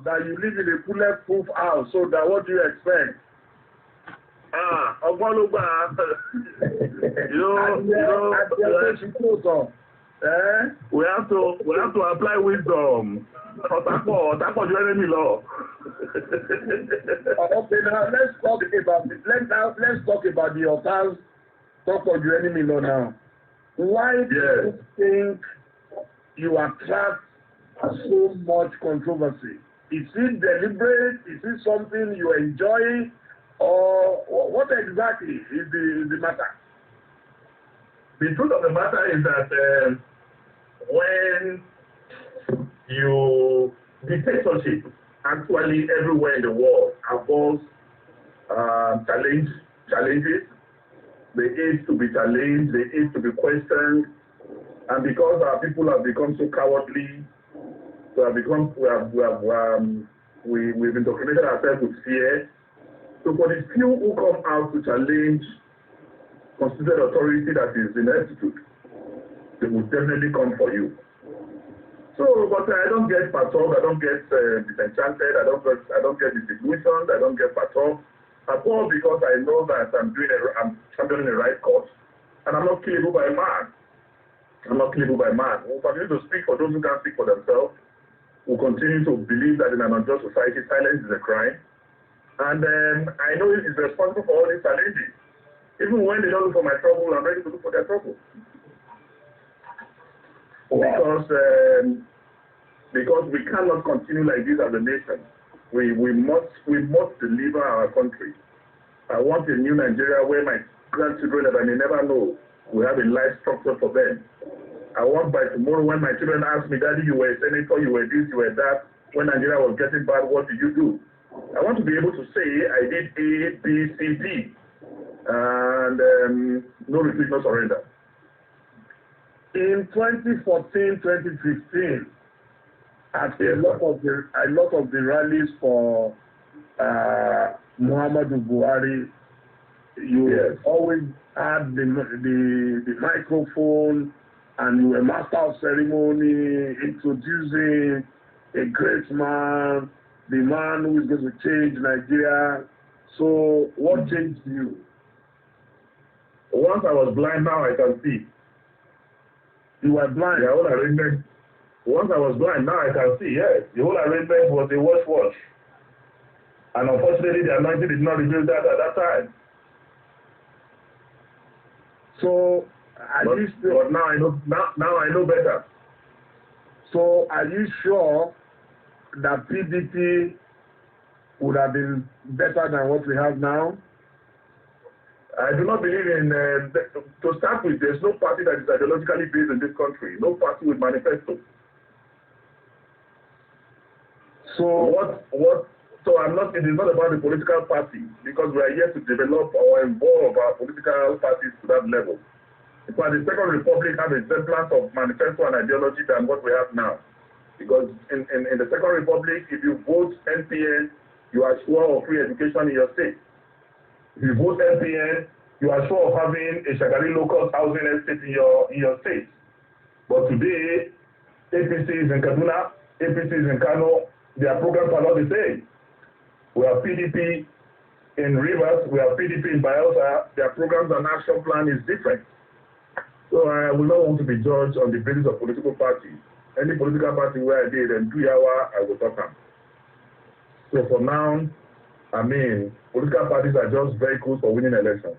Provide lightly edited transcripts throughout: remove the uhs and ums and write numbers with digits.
that you live in a bulletproof house, so that what do you expect? We have to apply wisdom. Let's talk about the Otas. Talk of your enemy law now. Why do you think you attract so much controversy? Is it deliberate? Is it something you enjoy? Or what exactly is the matter? The truth of the matter is that when dictatorship actually everywhere in the world involves challenges, the age to be challenged, the age to be questioned, and because our people have become so cowardly, we've indoctrinated ourselves with fear. So for the few who come out to challenge constituted authority that is ineptitude, they will definitely come for you. So, but I don't get perturbed, I don't get disenchanted, I don't get disillusioned, I don't get perturbed. At all, because I know that I'm championing the right cause, and I'm not killable by man. I'm not killable by man. We'll continue to speak for those who can't speak for themselves. We'll continue to believe that in an unjust society, silence is a crime. And I know it is responsible for all these challenges. Even when they don't look for my trouble, I'm ready to look for their trouble. Wow. Because we cannot continue like this as a nation. We must deliver our country. I want a new Nigeria where my grandchildren that I may never know will have a life structure for them. I want by tomorrow when my children ask me, Daddy, you were a senator, you were this, you were that, when Nigeria was getting bad, what did you do? I want to be able to say I did A, B, C, D, and no retreat, no surrender. In 2014, 2015, at a lot of the rallies for Muhammadu Buhari, you always had the microphone, and you were master of ceremony, introducing a great man, the man who is going to change Nigeria. So, what changed you? Once I was blind, now I can see. You were blind? The whole arrangement. Once I was blind, now I can see, yes. The whole arrangement was a wash. And unfortunately, the anointing did not reveal that at that time. So, but now I know better. So, are you sure that PDP would have been better than what we have now? I do not believe in, to start with, there's no party that is ideologically based in this country. No party with manifesto. So So it is not about the political party, because we are yet to develop or involve our political parties to that level. In fact, the Second Republic had a semblance of manifesto and ideology than what we have now. Because in the Second Republic, if you vote NPN, you are sure of free education in your state. If you vote NPN, you are sure of having a Shagari local housing estate in your state. But today, APC is in Kaduna, APC is in Kano, their programs are not the same. We have PDP in Rivers, we have PDP in Bayelsa, their programs and action plan is different. So I will not want to be judged on the basis of political party. Any political party where I did, and 2 hours, I will talk them. So for now, I mean, political parties are just vehicles for winning elections.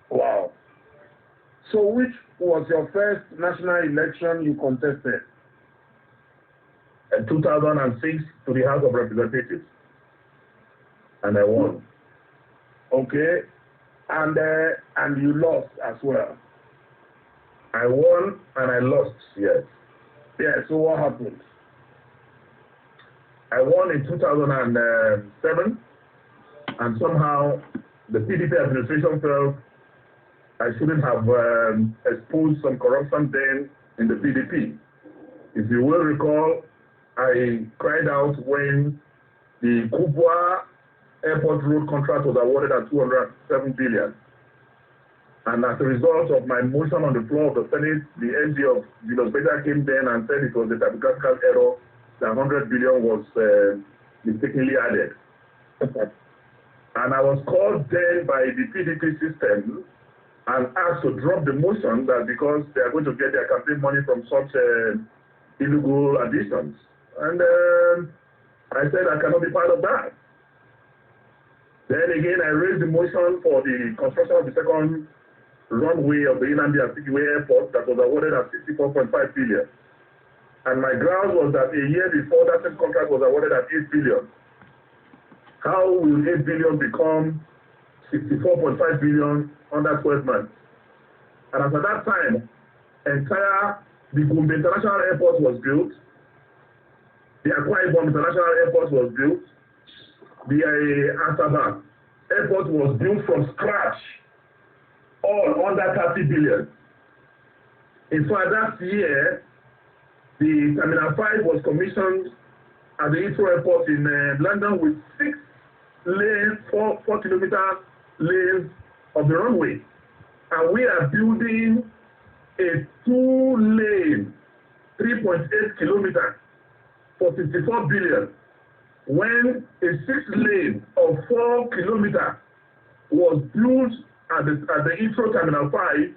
Wow. So which was your first national election you contested? In 2006 to the House of Representatives. And I won. Okay. And you lost as well. I won and I lost, yes. Yeah, so what happened? I won in 2007, and somehow the PDP administration felt I shouldn't have exposed some corruption then in the PDP. If you will recall, I cried out when the Kubwa Airport Road contract was awarded at $207 billion. And as a result of my motion on the floor of the Senate, the MD of Julius Beta came then and said it was a typographical error that 100 billion was mistakenly added. And I was called then by the PDP system and asked to drop the motion that because they are going to get their campaign money from such illegal additions. And I said I cannot be part of that. Then again, I raised the motion for the construction of the second runway of the Nnamdi Azikiwe Airport that was awarded at 64.5 billion. And my ground was that a year before that same contract was awarded at 8 billion. How will 8 billion become 64.5 billion under 12 months? And as at that time, the Gombe International Airport was built, the Akwa Ibom International Airport was built, the Asaba Airport was built from scratch, all under 30 billion. In fact, that year, the Terminal 5 was commissioned at the Heathrow Airport in London with 6 lanes, 4 kilometer lanes of the runway. And we are building a 2-lane, 3.8 kilometer for 64 billion. When a 6-lane of 4 kilometer was built at the Heathrow Terminal 5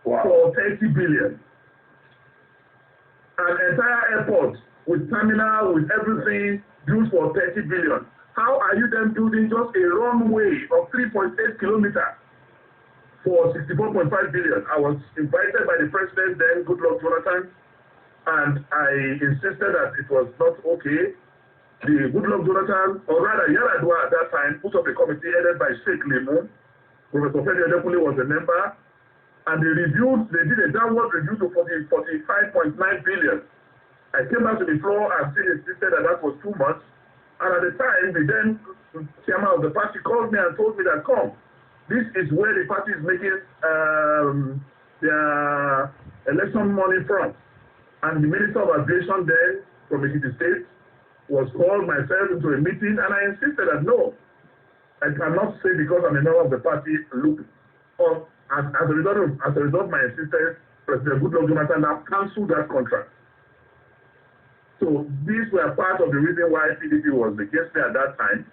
for 30 billion. An entire airport with terminal, with everything, built for 30 billion. How are you then building just a runway of 3.8 kilometers for 64.5 billion? I was invited by the president then, Goodluck Jonathan, and I insisted that it was not okay. The Goodluck Jonathan, or rather Yaradua at that time, put up a committee headed by Sheikh Lemu. Professor Fedi Odekule was a member, and they did a downward review to 45.9 billion. I came back to the floor and still insisted that was too much. And at the time, the then chairman of the party called me and told me that, come, this is where the party is making their election money from. And the Minister of Aviation then, from Ekiti State, was called myself into a meeting, and I insisted that no, I cannot say because I'm a member of the party, look, as a result of my insistence, President Goodluck Jonathan now cancelled that contract. So these were part of the reason why PDP was against me at that time.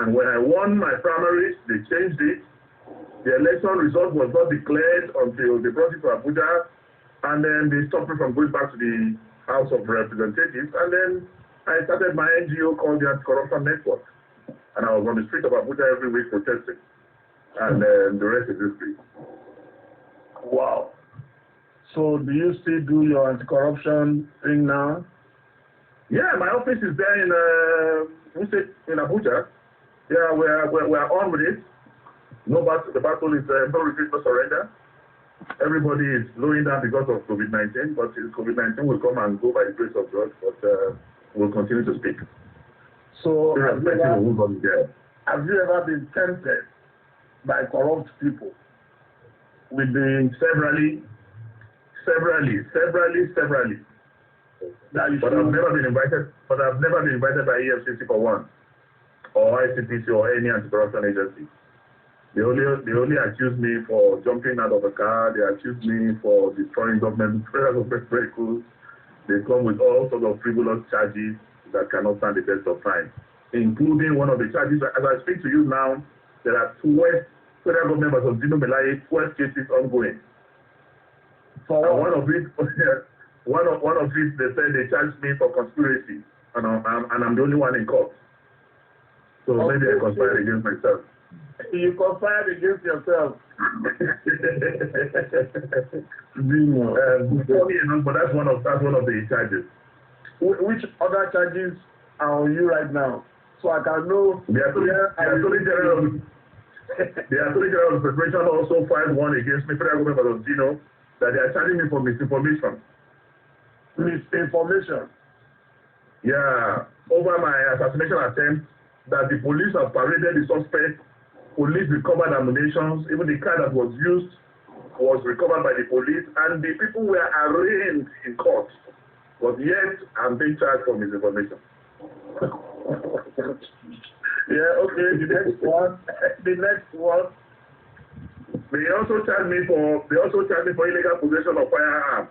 And when I won my primaries, they changed it. The election result was not declared until they brought it to Abuja, and then they stopped me from going back to the House of Representatives. And then I started my NGO called the Anti-Corruption Network. And I was on the street of Abuja every week protesting. And the rest is history. Wow. So do you still do your anti-corruption thing now? Yeah, my office is there in Abuja. Yeah, we're on with it. No battle. The battle is no retreat, no surrender. Everybody is slowing down because of COVID-19, but COVID-19 will come and go by the grace of God. But we'll continue to speak. So have you ever been tempted by corrupt people? We've been severally. But I've never been invited. But I've never been invited by EFCC for one, or ICPC, or any anti-corruption agency. They only accuse me for jumping out of a car. They accuse me for destroying government vehicles. They come with all sorts of frivolous charges that cannot stand the test of time, including one of the charges. As I speak to you now, there are 12 federal government members of DINO MELAYE, 12 cases ongoing. And one of it, they said they charged me for conspiracy, and I'm the only one in court. So maybe I conspired against myself. You conspired against yourself. But that's one of the charges. Which other charges are on you right now? So I can know. The Attorney General of the Federation also filed one against me, federal government of DINO, that they are charging me for misinformation. Misinformation? Yeah, over my assassination attempt, that the police have paraded the suspect. Police recovered ammunition. Even the car that was used was recovered by the police, and the people were arraigned in court. But yet, I'm being charged for misinformation. Yeah, okay, the next one. They also charged me for illegal possession of firearm.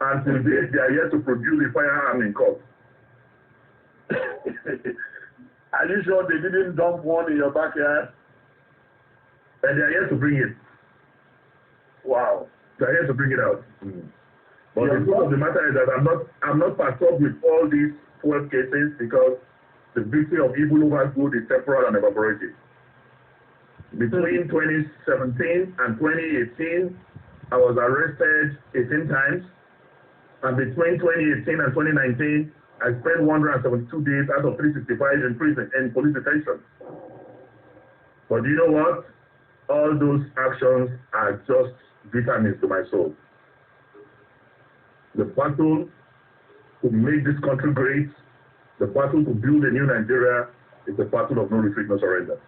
And to date, they are yet to produce the firearm in court. Are you sure they didn't dump one in your backyard? And they are here to bring it. Wow. They are here to bring it out. But Yeah, the truth of the matter is that I'm not perturbed with all these 12 cases because the victory of evil over good is temporal and evaporative. Between 2017 and 2018, I was arrested 18 times. And between 2018 and 2019, I spent 172 days out of 365 in prison and police detention. But you know what? All those actions are just vitamins to my soul. The battle to make this country great, the battle to build a new Nigeria is the battle of no retreat, no surrender.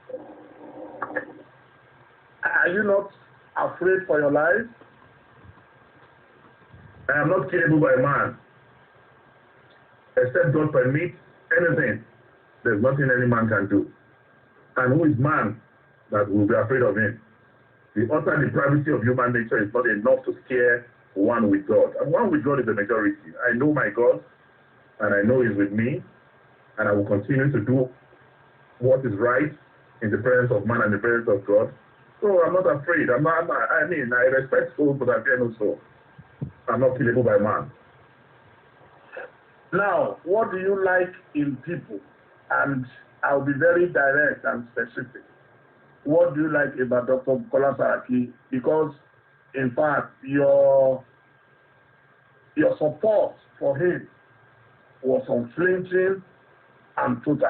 Are you not afraid for your life? I am not killable by man. Except God permits anything, there's nothing any man can do. And who is man that will be afraid of him? The utter depravity of human nature is not enough to scare one with God. And one with God is the majority. I know my God, and I know He's with me, and I will continue to do what is right in the presence of man and the presence of God. So I'm not afraid. I respect souls, but I fear no soul. I'm not killable by man. Now, what do you like in people? And I'll be very direct and specific. What do you like about Dr. Bukola Saraki? Because, in fact, your support for him was unflinching and total.